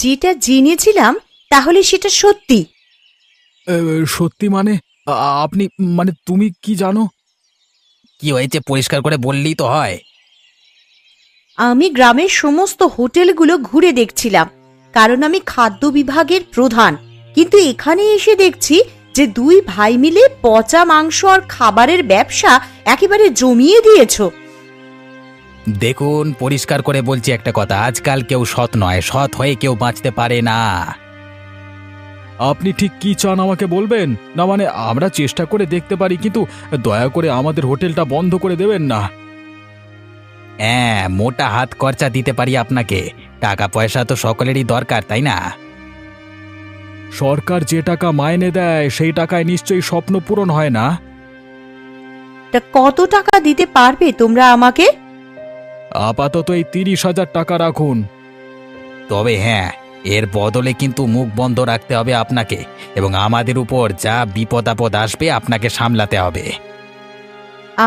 যেটা জেনেছিলাম তাহলে সেটা সত্যি। সত্যি মানে? আপনি মানে তুমি কি জানো? কি হয়েছে পরিষ্কার করে বললেই তো হয়। আমি গ্রামের সমস্ত হোটেলগুলো ঘুরে দেখছিলাম, কারণ আমি খাদ্য বিভাগের প্রধান। কিন্তু এখানে এসে দেখছি যে দুই ভাই মিলে পচা মাংস আর খাবারের ব্যবসা একেবারে জমিয়ে দিয়েছো। দেখুন, পরিষ্কার করে বলছি একটা কথা, আজকাল কেউ সৎ নয়, সৎ হয়ে কেউ বাঁচতে পারে না। আপনি ঠিক কি চান আমাকে বলবেন? না মানে আমরা চেষ্টা করে দেখতে পারি, কিন্তু দয়া করে আমাদের হোটেলটা বন্ধ করে দেবেন না। হ্যাঁ, মোটা হাত খরচা দিতে পারি আপনাকে। টাকা পয়সা তো সকলেরই দরকার, তাই না? সরকার যে টাকা মাইনে দেয় সেই টাকায় নিশ্চয়ই স্বপ্ন পূরণ হয় না। তা কত টাকা দিতে পারবে তোমরা আমাকে? আপাতত এই 30,000 টাকা রাখুন। তবে হ্যাঁ, এর বদলে কিন্তু মুখ বন্ধ রাখতে হবে আপনাকে, এবং আমাদের উপর যা বিপদ আপদ আসবে আপনাকে সামলাতে হবে।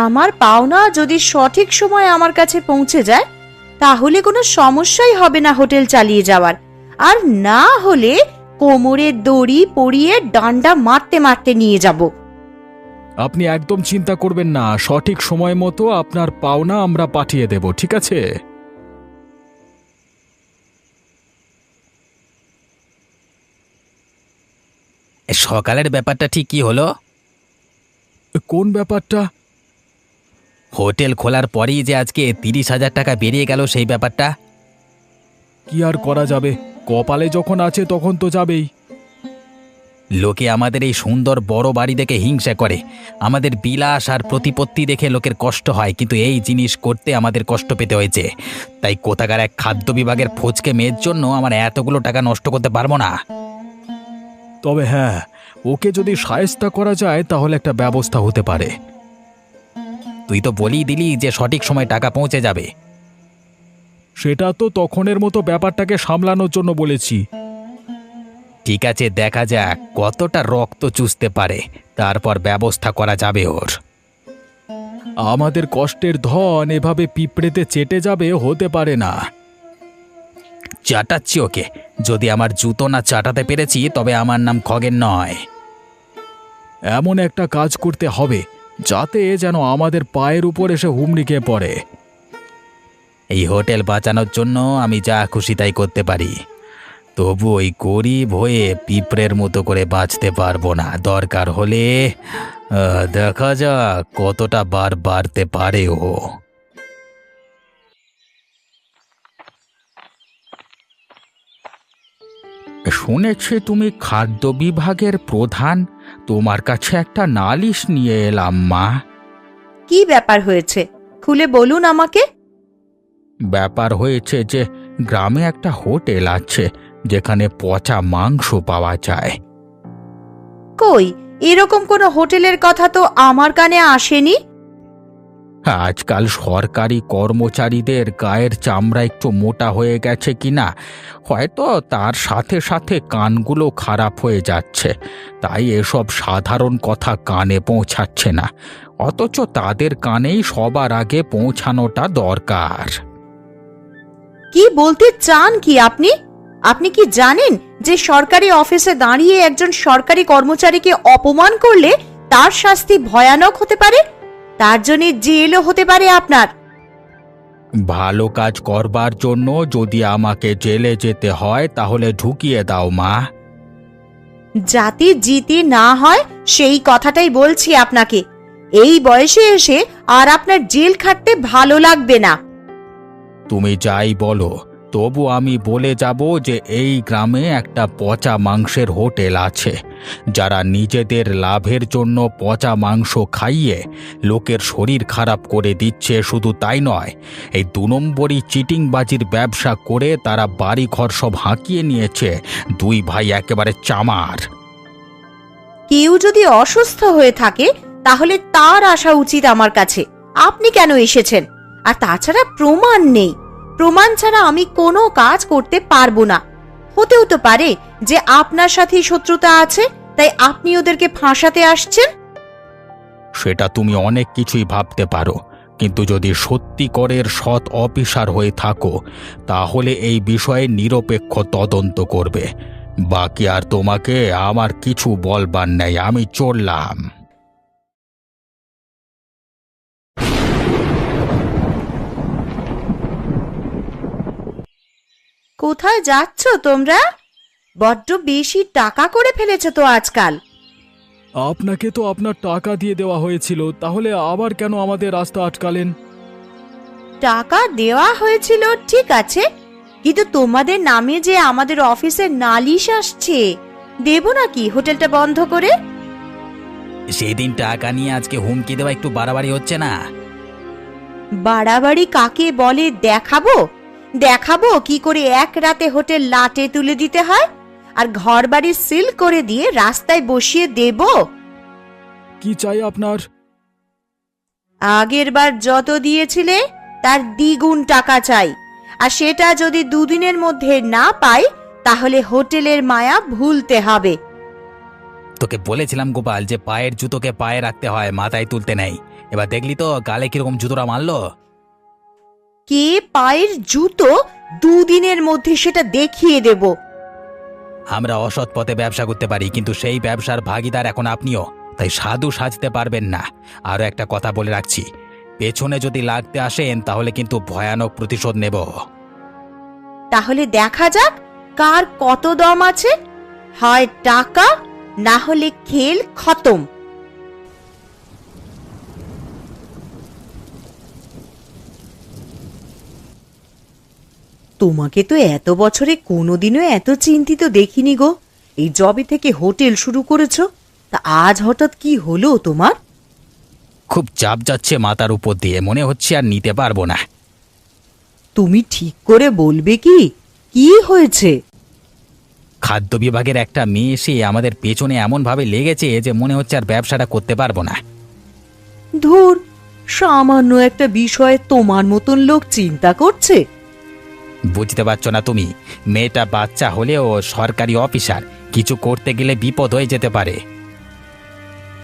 আমার পাওনা যদি সঠিক সময়ে আমার কাছে পৌঁছে যায় তাহলে কোনো সমস্যাই হবে না হোটেল চালিয়ে যাওয়ার। আর না হলে কোমরে দড়ি পরিয়ে ডান্ডা মারতে মারতে নিয়ে যাব। আপনি একদম চিন্তা করবেন না, সঠিক সময় মতো আপনার পাওনা আমরা পাঠিয়ে দেব, ঠিক আছে? সকালের ব্যাপারটা ঠিক কি হলো? কোন ব্যাপারটা? হোটেল খোলার পরেই যে আজকে 30,000 টাকা বেরিয়ে গেল, সেই ব্যাপারটা। কি আর করা যাবে, কপালে যখন আছে তখন তো যাবেই। লোকে আমাদের এই সুন্দর বড় বাড়ি দেখে হিংসা করে, আমাদের বিলাস আর প্রতিপত্তি দেখে লোকের কষ্ট হয়, কিন্তু এই জিনিস করতে আমাদের কষ্ট পেতে হয়েছে। তাই কোথাকার এক খাদ্য বিভাগের ফোচকে মেয়ের জন্য আমার এতগুলো টাকা নষ্ট করতে পারবো না। তবে হ্যাঁ, ওকে যদি শায়েস্তা করা যায় তাহলে একটা ব্যবস্থা হতে পারে। তুই তো বলেই দিলি যে সঠিক সময় টাকা পৌঁছে যাবে। সেটা তো তখনের মতো ব্যাপারটাকে সামলানোর জন্য বলেছি। ঠিক আছে, দেখা যাক কতটা রক্ত চুষতে পারে, তারপর ব্যবস্থা করা যাবে ওর। আমাদের কষ্টের ধন এভাবে পিঁপড়েতে চেটে যাবে হতে পারে না। চাটাচ্ছি ওকে, যদি আমার জুতো না চাটাতে পেরেছি তবে আমার নাম খগেন নয়। এমন একটা কাজ করতে হবে যাতে যেন আমাদের পায়ের উপর এসে হুমড়ি খেয়ে পড়ে। এই হোটেল বাঁচানোর জন্য আমি যা খুশি তাই করতে পারি, তবু ওই গরিব হয়ে পিঁপড়ের মতো করে বাঁচতে পারবো না। দরকার হলে দেখা যাক কতটা বার বাড়তে পারে ও। শুনেছি তুমি খাদ্য বিভাগের প্রধান, তোমার কাছে একটা নালিশ নিয়ে এলাম মা। কি ব্যাপার হয়েছে খুলে বলুন আমাকে। ব্যাপার হয়েছে যে গ্রামে একটা হোটেল আছে যেখানে পচা মাংস পাওয়া যায়। কই, এরকম কোনো হোটেলের কথা তো আমার কানে আসেনি। আজকাল সরকারি কর্মচারীদের গায়ের চামড়া একটু মোটা হয়ে গেছে কিনা, হয়তো তার সাথে সাথে কানগুলো খারাপ হয়ে যাচ্ছে, তাই এসব সাধারণ কথা কানে পৌঁছাচ্ছে না, অথচ তাদের কানেই সবার আগে পৌঁছানোটা দরকার। কি বলতে চান কি আপনি? আপনি কি জানেন যে সরকারি অফিসে দাঁড়িয়ে একজন সরকারি কর্মচারীকে অপমান করলে তার শাস্তি ভয়ানক হতে পারে? তার জন্য জেলও হতে পারে আপনার। ভালো কাজ করবার জন্য যদি আমাকে জেলে যেতে হয় তাহলে ঢুকিয়ে দাও মা। যাতে জিতে না হয় সেই কথাটাই বলছি আপনাকে। এই বয়সে এসে আর আপনার জেল খাটতে ভালো লাগবে না। তুমি যাই বলো, তবু আমি বলে যাব যে এই গ্রামে একটা পচা মাংসের হোটেল আছে, যারা নিজেদের লাভের জন্য পচা মাংস খাইয়ে লোকের শরীর খারাপ করে দিচ্ছে। শুধু তাই নয়, এই 2 নম্বরই চিটিংবাজির ব্যবসা করে তারা বাড়ি ঘর সব হাঁকিয়ে নিয়েছে। 2 ভাই একেবারে চামার। কেউ যদি অসুস্থ হয়ে থাকে তাহলে তার আসা উচিত আমার কাছে। আপনি কেন এসেছেন? আর তাছাড়া প্রমাণ নেই, প্রমাণ ছাড়া আমি কোনো কাজ করতে পারবো না। হতেও তো পারে যে আপনার সাথেই শত্রুতা আছে, তাই আপনি ওদেরকে ফাঁসাতে আসছেন। সেটা তুমি অনেক কিছুই ভাবতে পারো, কিন্তু যদি সত্যিকরের সৎ অফিসার হয়ে থাকো তাহলে এই বিষয়ে নিরপেক্ষ তদন্ত করবে। বাকি আর তোমাকে আমার কিছু বলবার নেই, আমি চললাম। কোথায় যাচ্ছ তোমরা? বড্ড বেশি টাকা করে ফেলেছো তো আজকাল। আপনাকে তো আপনার টাকা দিয়ে দেওয়া হয়েছিল, তাহলে আবার কেন আমাদের রাস্তা আটকালেন? টাকা দেওয়া হয়েছিল ঠিক আছে, কিন্তু তোমাদের নামে যে আমাদের অফিসে নালিশ আসছে, দেব নাকি হোটেলটা বন্ধ করে? সেদিন টাকা নিয়ে আজকে হুমকি দেওয়া একটু বাড়াবাড়ি হচ্ছে না? বাড়াবাড়ি কাকে বলে দেখাবো? দেখাবো কি করে এক রাতে হোটেল লাটে তুলে দিতে হয়, আর ঘর বাড়ি সিল করে দিয়ে রাস্তায় বসিয়ে দেব। কি চাই আপনার? আগের বার যত দিয়েছিলে তার দ্বিগুণ টাকা চাই, আর সেটা যদি দুদিনের মধ্যে না পাই তাহলে হোটেলের মায়া ভুলতে হবে। তোকে বলেছিলাম গোপাল যে পায়ের জুতোকে পায়ে রাখতে হয়, মাথায় তুলতে নেই। এবার দেখলি তো গালে কিরকম জুতোটা মারলো। কে পায়ের জুতো দুদিনের মধ্যে সেটা দেখিয়ে দেব। আমরা অসৎ পথে ব্যবসা করতে পারি, কিন্তু সেই ব্যবসার ভাগীদার এখন আপনিও, তাই সাধু সাজতে পারবেন না। আরও একটা কথা বলে রাখছি, পেছনে যদি লাগতে আসেন তাহলে কিন্তু ভয়ানক প্রতিশোধ নেব। তাহলে দেখা যাক কার কত দম আছে, হয় টাকা না হলে খেল খতম। তোমাকে তো এত বছরে কোনোদিনও এত চিন্তিত দেখিনি গো। এই জবে থেকে হোটেল শুরু করেছো, তা আজ হঠাৎ কি হলো তোমার? খুব চাপ যাচ্ছে মাথার উপর দিয়ে, মনে হচ্ছে আর নিতে পারবো না। তুমি ঠিক করে বলবে কি কি হয়েছে? খাদ্য বিভাগের একটা মেয়ে এসে আমাদের পেছনে এমনভাবে লেগেছে যে মনে হচ্ছে আর ব্যবসাটা করতে পারবো না। ধুর, সামান্য একটা বিষয়ে তোমার মতন লোক চিন্তা করছে। বুঝতে পারছো না তুমি? মেয়েটা বাচ্চা হলেও সরকারি অফিসার, কিছু করতে গেলে বিপদ হয়ে যেতে পারে।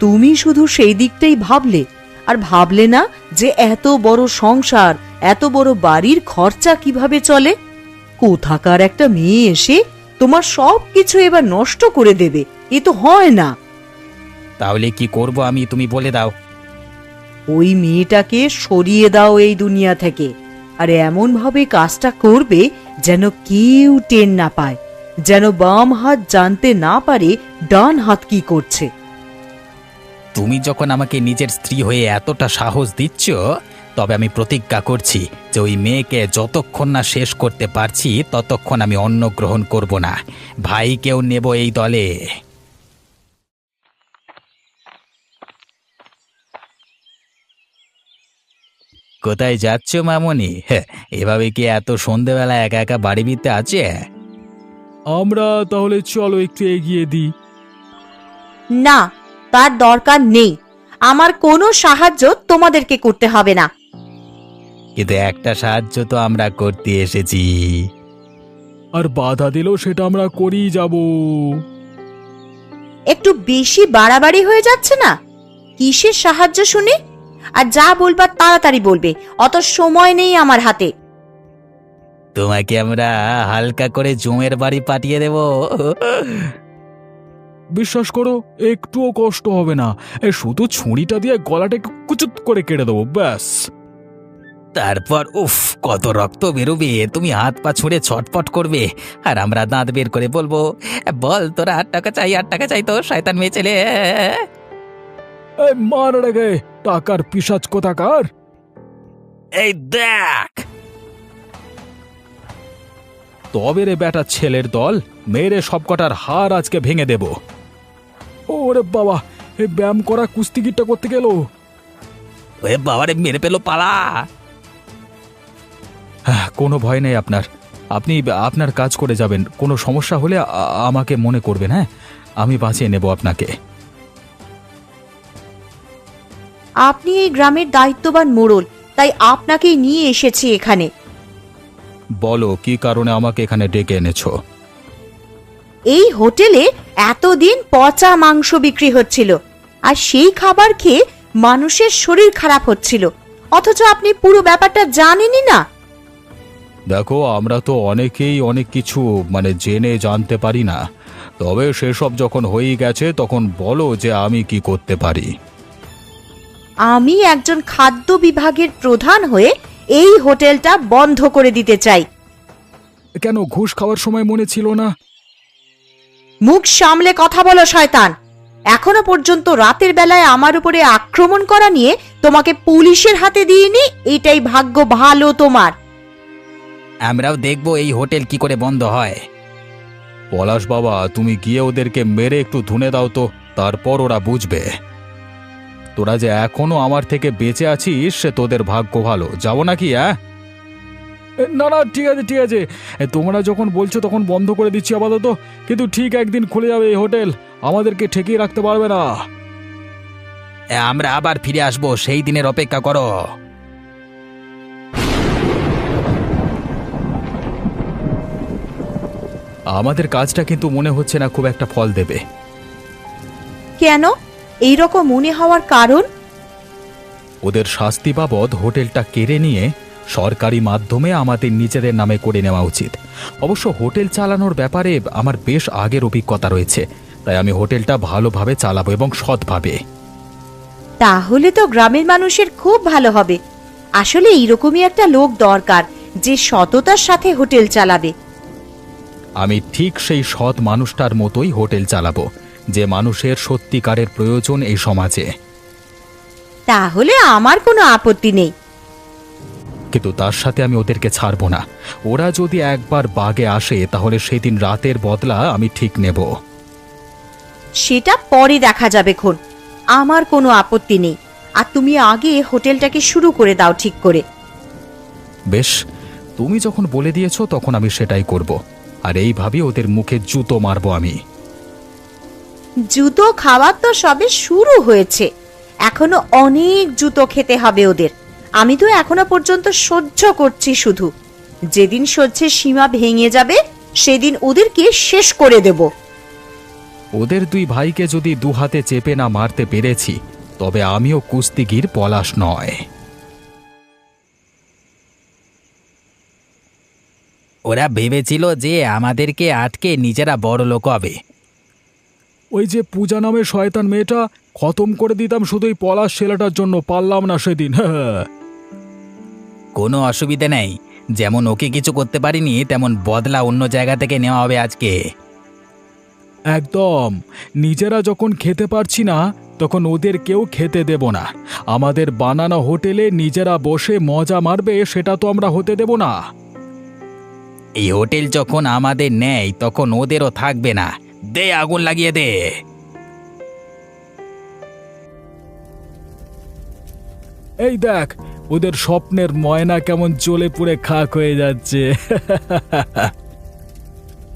তুমি শুধু সেই দিকটাই ভাবলে, আর ভাবলে না যে এত বড় সংসার, এত বড় বাড়ির খরচা কিভাবে চলে। কোথাকার একটা মেয়ে এসে তোমার সব কিছু এবার নষ্ট করে দেবে, এ তো হয় না। তাহলে কি করব আমি, তুমি বলে দাও। ওই মেয়েটাকে সরিয়ে দাও এই দুনিয়া থেকে, আর এমন ভাবে কাজটা করবে যেন কেউ টের না পায়, যেন বাম হাত জানতে না পারে ডান হাত কি করছে। তুমি যখন আমাকে নিজের স্ত্রী হয়ে এতটা সাহস দিচ্ছ, তবে আমি প্রতিজ্ঞা করছি যে ওই মেয়েকে যতক্ষণ না শেষ করতে পারছি ততক্ষণ আমি অন্ন গ্রহণ করব না। ভাইকেও নেব এই দলে। কোথায় যাচ্ছ মামনি? এভাবে কি এত সন্ধেবেলা একা একা বাড়ি ফিরতে আছে? আমরা তাহলে চলো একটু এগিয়ে দিই। না, তার দরকার নেই। আমার কোনো সাহায্য তোমাদেরকে করতে হবে না। কিন্তু একটা সাহায্য তো আমরা করতে এসেছি। আর বাধা দিলেও সেটা আমরা করেই যাব। একটু বেশি বাড়াবাড়ি হয়ে যাচ্ছে না? কিসের সাহায্য শুনি? আর যা বলবার তাড়াতাড়ি বলবে, অত সময় নেই আমার হাতে। তোমাকে আমরা হালকা করে জমের বাড়ি পাঠিয়ে দেব। বিশ্বাস করো, একটুও কষ্ট হবে না। শুধু ছুরিটা দিয়ে গলাটা একটু কুচুত করে কেটে দেবো, ব্যাস। তারপর উফ, কত রক্ত বেরোবে! তুমি হাত পা ছুঁড়ে ছটফট করবে, আর আমরা দাঁত বের করে বলবো, বল তোরা 8 টাকা চাই, 8 টাকা চাই তো শয়তান মেয়ে ছেলে। এই মার রেগে টাকার পিশাচ কোথাকার! এই দেখ, তবে রে বেটা ছেলের দল, মেরে সবকটার হাড় আজকে ভেঙে দেব। ওরে বাবা, এই ব্যায়াম করা কুস্তিগিরটা করতে গেল। ওরে বাবারে, মেরে পেলো, পালা! কোনো ভয় নেই আপনার, আপনি আপনার কাজ করে যাবেন। কোনো সমস্যা হলে আমাকে মনে করবেন। হ্যাঁ, আমি বাঁচিয়ে নেব আপনাকে। আপনি এই গ্রামের দায়িত্ববান মোড়ল, তাই আপনাকেই নিয়ে এসেছি এখানে। বলো, কি কারণে আমাকে এখানে ডেকে এনেছো? এই হোটেলে এতদিন পচা মাংস বিক্রি হচ্ছিল, আর সেই খাবার খেয়ে মানুষের শরীর খারাপ হচ্ছিল। অথচ আপনি পুরো ব্যাপারটা জানেনই না। দেখো, আমরা তো অনেকেই অনেক কিছু জেনে জানতে পারি না। তবে সেসব যখন হয়ে গেছে তখন বলো যে আমি কি করতে পারি। আমি একজন খাদ্য বিভাগের প্রধান হয়ে এই হোটেলটা বন্ধ করে দিতে চাই। কেন, ঘুষ খাওয়ার সময় মনে ছিল না? মুখ সামলে কথা বলো শয়তান। এখনো পর্যন্ত রাতের বেলায় আমার উপরে আক্রমণ করা নিয়ে তোমাকে পুলিশের হাতে দিইনি, এটাই ভাগ্য ভালো তোমার। আমরাও দেখব এই হোটেল কি করে বন্ধ হয়। পলাশ বাবা, তুমি গিয়ে ওদেরকে মেরে একটু ধুনে দাও তো, তারপর ওরা বুঝবে। তোরা যে এখনো আমার থেকে বেঁচে আছিস সে তোদের ভাগ্য ভালো। যাবো নাকি? না না, ঠিক আছে ঠিক আছে, তোমরা যখন বলছো তখন বন্ধ করে দিচ্ছি আপাতত, কিন্তু ঠিক একদিন খুলে যাবে এই হোটেল, আমাদেরকে ঠেকিয়ে রাখতে পারবে না। আমরা আবার ফিরে আসবো, সেই দিনের অপেক্ষা করো। আমাদের কাজটা কিন্তু মনে হচ্ছে না খুব একটা ফল দেবে। কেন এইরকম মনে হওয়ার কারণ? ওদের শাস্তি বাবদ হোটেলটা কেড়ে নিয়ে সরকারি মাধ্যমে আমাদের নিজেদের নামে করে নেওয়া উচিত। অবশ্য হোটেল চালানোর ব্যাপারে আমার বেশ আগের অভিজ্ঞতা রয়েছে, তাই আমি হোটেলটা ভালোভাবে চালাবো এবং সৎভাবে। তাহলে তো গ্রামের মানুষের খুব ভালো হবে। আসলে এইরকমই একটা লোক দরকার যে সততার সাথে হোটেল চালাবে। আমি ঠিক সেই সৎ মানুষটার মতোই হোটেল চালাবো, যে মানুষের সত্যিকারের প্রয়োজন এই সমাজে। তাহলে আমার কোনো আপত্তি নেই। কিন্তু তার সাথে আমি ওদেরকে ছাড়বো না। ওরা যদি একবার বাগে আসে তাহলে সেদিন রাতের বদলা আমি ঠিক নেব। সেটা পরে দেখা যাবে খন। আমার কোনো আপত্তি নেই। আর তুমি আগে হোটেলটাকে শুরু করে দাও ঠিক করে। বেশ, তুমি যখন বলে দিয়েছো তখন আমি সেটাই করব। আর এইভাবে ওদের মুখে জুতো মারবো আমি। জুতো খাওয়া তো সবে শুরু হয়েছে, এখনো অনেক জুতো খেতে হবে ওদের। আমি তো এখনো পর্যন্ত সহ্য করছি শুধু। যেদিন সহ্যের সীমা ভেঙে যাবে সেদিন ওদেরকে শেষ করে দেব। ওদের দুই ভাইকে যদি দু হাতে চেপে না মারতে পেরেছি তবে আমিও কুস্তিগির পলাশ নয়। ওরা ভেবেছিল যে আমাদেরকে আটকে নিজেরা বড় লোক হবে। ওই যে পূজা নামে শয়তান মেয়েটা, খতম করে দিতাম শুধুই পলাশ ছেলেটার জন্য, পারলাম না সেদিন। কোনো অসুবিধা নেই, যেমন ওকে কিছু করতে পারিনি তেমন বদলা অন্য জায়গা থেকে নেওয়া হবে আজকে। একদম, নিজেরা যখন খেতে পারছি না তখন ওদের কেউ খেতে দেব না। আমাদের বানানো হোটেলে নিজেরা বসে মজা মারবে সেটা তো আমরা হতে দেব না। এই হোটেল যখন আমাদের নেই তখন ওদেরও থাকবে না। দে, আগুন লাগিয়ে দে। এই দেখ, ওদের স্বপ্নের ময়না কেমন জ্বলে পুড়ে খাক হয়ে যাচ্ছে।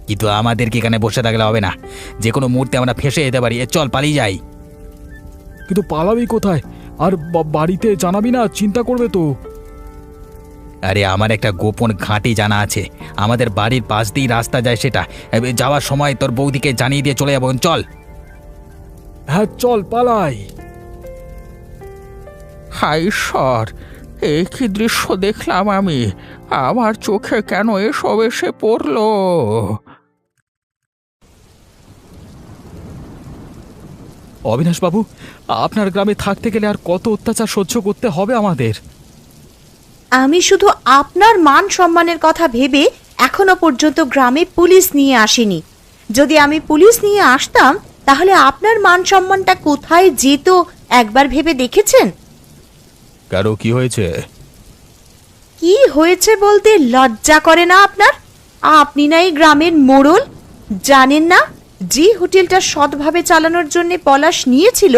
কিন্তু আমাদেরকে এখানে বসে থাকলে হবে না, যে কোনো মুহূর্তে আমরা ফেঁসে যেতে পারি। চল পালিয়ে যাই। কিন্তু পালাবি কোথায়? আর বাড়িতে জানাবি না? চিন্তা করবে তো। আরে, আমার একটা গোপন ঘাঁটি জানা আছে, আমাদের বাড়ির পাশ দিয়েই রাস্তা যায় সেটা। যাওয়ার সময় তোর বৌদিকে জানিয়ে দিয়ে চলে যাবো। চল। হ্যাঁ চল, পালাই। হায় ঈশ্বর, এ কি দৃশ্য দেখলাম আমি! আমার চোখে কেন এসব এসে পড়লো? অবিনাশবাবু, আপনার গ্রামে থাকতে গেলে আর কত অত্যাচার সহ্য করতে হবে আমাদের? আমি শুধু আপনার মান সম্মানের কথা ভেবে এখনো পর্যন্ত গ্রামে পুলিশ নিয়ে আসিনি। যদি আমি পুলিশ নিয়ে আসতাম তাহলে আপনার মান সম্মানটা কোথায় যেত একবার ভেবে দেখেছেন? কেন, কি হয়েছে? কি হয়েছে বলতে লজ্জা করে না আপনার? আপনি না এই গ্রামের মোড়ল, জানেন না যে হোটেলটা সৎভাবে চালানোর জন্য পলাশ নিয়েছিল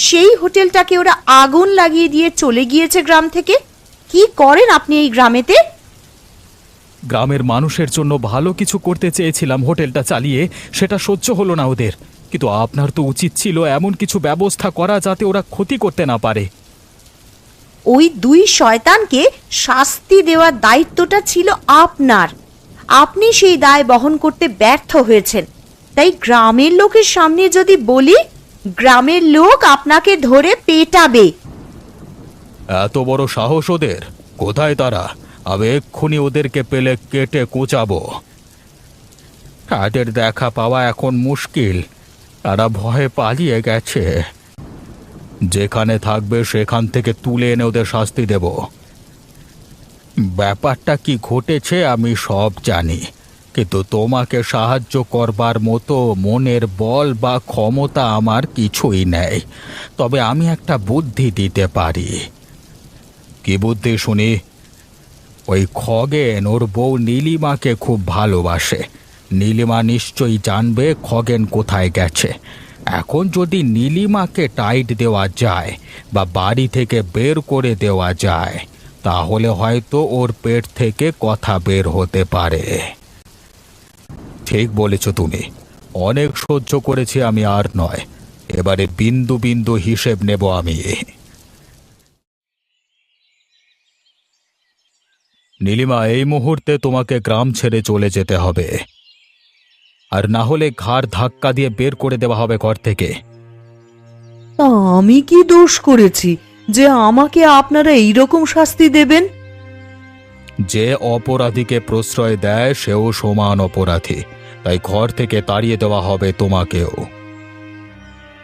সেই হোটেলটাকে ওরা আগুন লাগিয়ে দিয়ে চলে গিয়েছে গ্রাম থেকে। কি করেন আপনি এই গ্রামেতে? গ্রামের মানুষের জন্য ভালো কিছু করতে চেয়েছিলাম হোটেলটা চালিয়ে, সেটা সহ্য হলো না ওদের। কিন্তু আপনার তো উচিত ছিল এমন কিছু ব্যবস্থা করা যাতে ওরা ক্ষতি করতে না পারে। ওই দুই শয়তানকে শাস্তি দেওয়ার দায়িত্বটা ছিল আপনার। আপনি সেই দায় বহন করতে ব্যর্থ হয়েছেন। তাই গ্রামের লোকের সামনে যদি বলি, গ্রামের লোক আপনাকে ধরে পেটাবে। এত বড় সাহস ওদের! কোথায় তারা? আমি এক্ষুনি ওদেরকে পেলে কেটে কোচাবো। তাদের দেখা পাওয়া এখন মুশকিল, তারা ভয়ে পালিয়ে গেছে। যেখানে থাকবে সেখান থেকে তুলে এনে ওদের শাস্তি দেব। ব্যাপারটা কি ঘটেছে আমি সব জানি, কিন্তু তোমাকে সাহায্য করবার মতো মনের বল বা ক্ষমতা আমার কিছুই নেই। তবে আমি একটা বুদ্ধি দিতে পারি। কি বুদ্ধি শুনি? ওই খগেন ওর বউ নীলিমাকে খুব ভালোবাসে। নীলিমা নিশ্চয়ই জানবে খগেন কোথায় গেছে। এখন যদি নীলিমাকে টাইট দেওয়া যায় বা বাড়ি থেকে বের করে দেওয়া যায়, তাহলে হয়তো ওর পেট থেকে কথা বের হতে পারে। ঠিক বলেছ তুমি। অনেক সহ্য করেছি আমি, আর নয়। এবারে বিন্দু বিন্দু হিসেব নেব আমি। নীলিমা, এই মুহূর্তে তোমাকে গ্রাম ছেড়ে চলে যেতে হবে, আর না হলে ঘাড় ধাক্কা দিয়ে বের করে দেওয়া হবে ঘর থেকে। তা আমি কি দোষ করেছি যে আমাকে আপনারা এইরকম শাস্তি দেবেন? যে অপরাধীকে প্রশ্রয় দেয় সেও সমান অপরাধী, তাই ঘর থেকে তাড়িয়ে দেওয়া হবে তোমাকেও।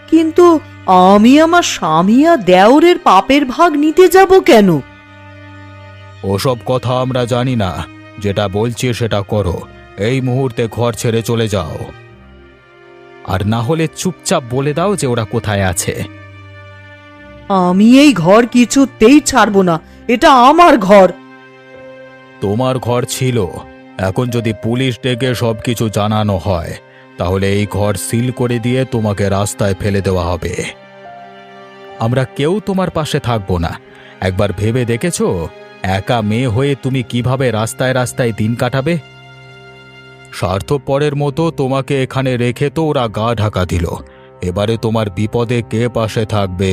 কিন্তু আমি আমার স্বামী আর দেওরের পাপের ভাগ নিতে যাব কেন? ওসব কথা আমরা জানি না। যেটা বলছি সেটা করো। এই মুহূর্তে ঘর ছেড়ে চলে যাও, আর না হলে চুপচাপ বলে দাও যে ওরা কোথায় আছে। আমি এই ঘর কিছুতেই ছাড়বো না, এটা আমার ঘর। তোমার ঘর ছিল, এখন যদি পুলিশ ডেকে সবকিছু জানানো হয়, তাহলে এই ঘর সিল করে দিয়ে তোমাকে রাস্তায় ফেলে দেওয়া হবে। আমরা কেউ তোমার পাশে থাকবো না। একবার ভেবে দেখেছো একা মেয়ে হয়ে তুমি কিভাবে রাস্তায় রাস্তায় দিন কাটাবে? স্বার্থপরের মতো তোমাকে এখানে রেখে তো ওরা গা ঢাকা দিল। এবারে তোমার বিপদে কে পাশে থাকবে?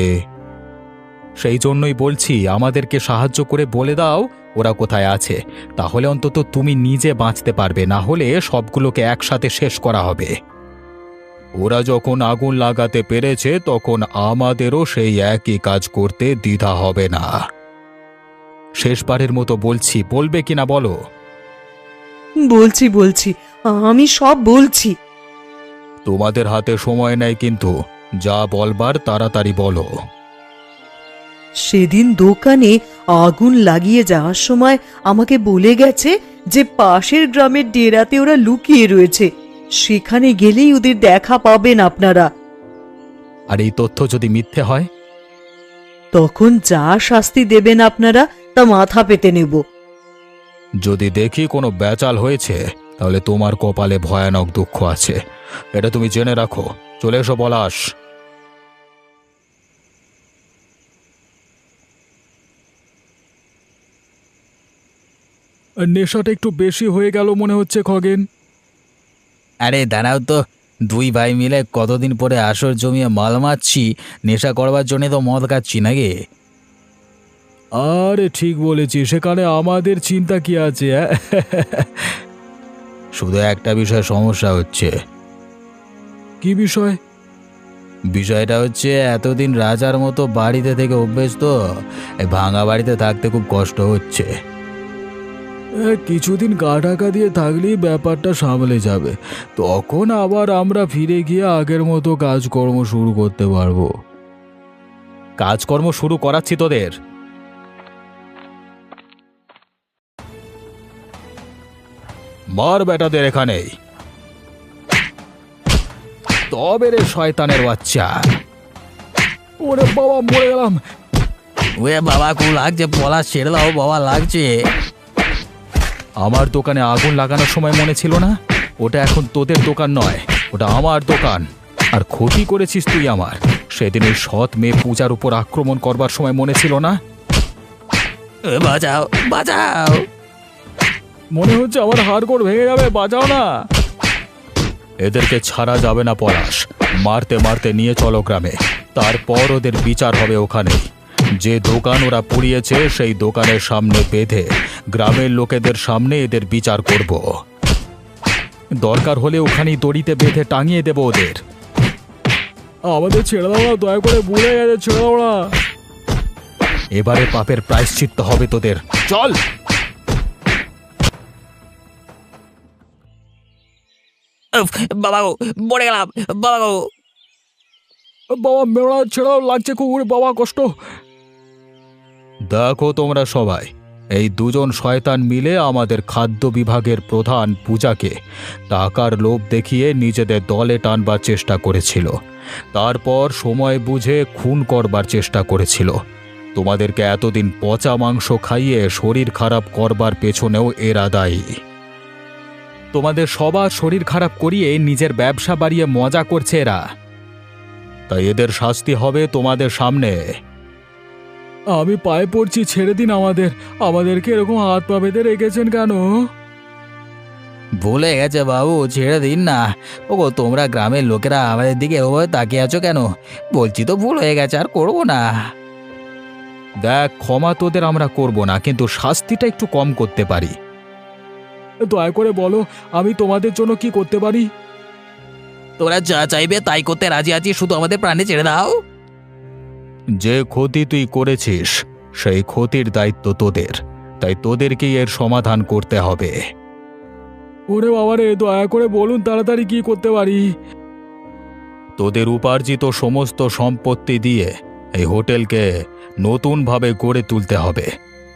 সেই জন্যই বলছি, আমাদেরকে সাহায্য করে বলে দাও ওরা কোথায় আছে, তাহলে অন্তত তুমি নিজে বাঁচতে পারবে। না হলে সবগুলোকে একসাথে শেষ করা হবে। ওরা যখন আগুন লাগাতে পেরেছে, তখন আমাদেরও সেই একই কাজ করতে দ্বিধা হবে না। শেষবারের মতো বলছি, বলবে কিনা বলো? বলছি বলছি, আমি সব বলছি। তোমাদের হাতে সময় নেই, কিন্তু যা বলবার তাড়াতাড়ি বলো। সেদিন দোকানে আগুন লাগিয়ে যাওয়ার সময় আমাকে বলে গেছে যে পাশের গ্রামের ডেরাতে ওরা লুকিয়ে রয়েছে, সেখানে গেলেই ওদের দেখা পাবেন আপনারা। আর এই তথ্য যদি মিথ্যে হয়? তখন যা শাস্তি দেবেন আপনারা তা মাথা পেতে নেব। যদি দেখি কোনো বেচাল হয়েছে, তাহলে তোমার কপালে ভয়ানক দুঃখ আছে, এটা তুমি জেনে রাখো। চলে এসো পলাশ। নেশাটা একটু বেশি হয়ে গেল মনে হচ্ছে খগেন। আরে দাঁড়াও তো, দুই ভাই মিলে কতদিন পরে আসর জমিয়ে মাল মারছি, নেশা করবার জন্য তো মদ খাচ্ছি নাকি? আরে ঠিক বলেছি, সেখানে আমাদের চিন্তা কি আছে? শুধু একটা বিষয় সমস্যা হচ্ছে। কি বিষয়? বিষয়টা হচ্ছে এতদিন রাজার মতো বাড়িতে থেকে অভ্যেস তো, এই ভাঙা বাড়িতে থাকতে খুব কষ্ট হচ্ছে। কিছুদিন গা ঢাকা দিয়ে থাকলেই ব্যাপারটা সামলে যাবে, তখন আবার আমরা ফিরে গিয়ে আগের মতো কাজকর্ম শুরু করতে পারবো। কাজকর্ম শুরু করাচ্ছি তোদের। মার বেটাদের এখানেই। তবে রে শয়তানের বাচ্চা! ওরে বাবা, মরে গেলাম। ওয়ে বাবা, খুব লাগছে, পলা ছেড়ে দাও বাবা, লাগছে। আমার দোকানে আগুন লাগানোর সময় মনে ছিল না? ওটা এখন তোদের দোকান নয়, ওটা আমার দোকান। আর ক্ষতি করেছিস তুই আমার। সেদিন এই সৎ মেয়ে পূজার উপর আক্রমণ করবার সময় মনে ছিল না? বাঁচাও বাঁচাও! মনে হচ্ছে আমার হাড়গোড় ভেঙে যাবে, বাঁচাও না। এদেরকে ছাড়া যাবে না পলাশ। মারতে মারতে নিয়ে চলো গ্রামে, তারপর ওদের বিচার হবে ওখানেই। যে দোকান ওরা পুড়িয়েছে সেই দোকানের সামনে বেঁধে গ্রামের লোকেদের সামনে এদের বিচার করব। দরকার হলে ওখানেই দড়িতে বেঁধে টাঙিয়ে দেব ওদের। আমাদের ছেড়ে দাও না, দয়া করে, ভুলে গেছে, ছেড়ে দাও না। এবারে পাপের প্রায়শ্চিত্ত হবে তোদের। চল। বাবা গো, মরে গেলাম বাবা গো। বাবা মেলা ছেড়াও লাগছে খুব, বাবা কষ্ট। দেখো তোমরা সবাই, এই দুজন শয়তান মিলে আমাদের খাদ্য বিভাগের প্রধান পূজাকে টাকার লোভ দেখিয়ে নিজেদের দলে টানবার চেষ্টা করেছিল। তারপর সময় বুঝে খুন করবার চেষ্টা করেছিল। তোমাদেরকে এতদিন পচা মাংস খাইয়ে শরীর খারাপ করবার পেছনেও এরা দায়ী। তোমাদের সবার শরীর খারাপ করিয়ে নিজের ব্যবসা বাড়িয়ে মজা করছে এরা। তাই এদের শাস্তি হবে তোমাদের সামনে। আমি পায়ে পড়ছি, ছেড়ে দিন আমাদেরকে এরকম হাত পা বেঁধে রেখেছেন কেন? ভুলে গেছে বাবু, ছেড়ে দিন না। ওগো, তোমরা গ্রামের লোকেরা আমাদের দিকে ওভাবে তাকিয়ে আছো কেন? বলছি তো ভুল হয়ে গেছে, আর করবো না। দেখ, ক্ষমা তোদের আমরা করব না, কিন্তু শাস্তিটা একটু কম করতে পারি। দয়া করে বলো, আমি তোমাদের জন্য কি করতে পারি? তোমরা যা চাইবে তাই করতে রাজি আছি, শুধু আমাদের প্রাণে ছেড়ে দাও। যে ক্ষতি তুই করেছিস সেই ক্ষতির দায়িত্ব তোদের, তাই তোদেরকেই এর সমাধান করতে হবে। ওরে বাবারে, দয়া করে বলুন তাড়াতাড়ি কি করতে পারি। তোদের উপার্জিত সমস্ত সম্পত্তি দিয়ে এই হোটেলকে নতুনভাবে গড়ে তুলতে হবে,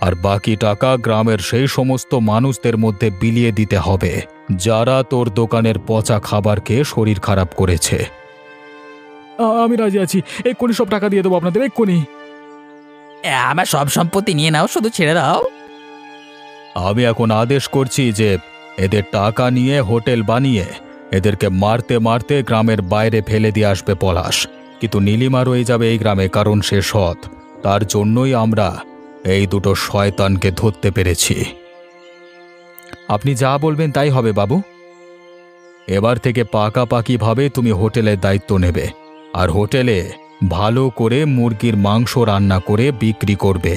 আর বাকি টাকা গ্রামের সেই সমস্ত মানুষদের মধ্যে বিলিয়ে দিতে হবে যারা তোর দোকানের পচা খাবার খেয়ে শরীর খারাপ করেছে। আমি রাজি আছি, এক্ষুনি সব টাকা দিয়ে দেবো আপনাদের, এক্ষুনি। আমার সব সম্পত্তি নিয়ে নাও, শুধু ছেড়ে দাও। আমি এখন আদেশ করছি যে এদের টাকা নিয়ে হোটেল বানিয়ে এদেরকে মারতে মারতে গ্রামের বাইরে ফেলে দিয়ে আসবে পলাশ। কিন্তু নীলিমা রয়ে যাবে এই গ্রামে, কারণ সে সৎ। তার জন্যই আমরা এই দুটো শয়তানকে ধরতে পেরেছি। আপনি যা বলবেন তাই হবে বাবু। এবার থেকে পাকাপাকিভাবে তুমি হোটেলের দায়িত্ব নেবে, আর হোটেলে ভালো করে মুরগির মাংস রান্না করে বিক্রি করবে।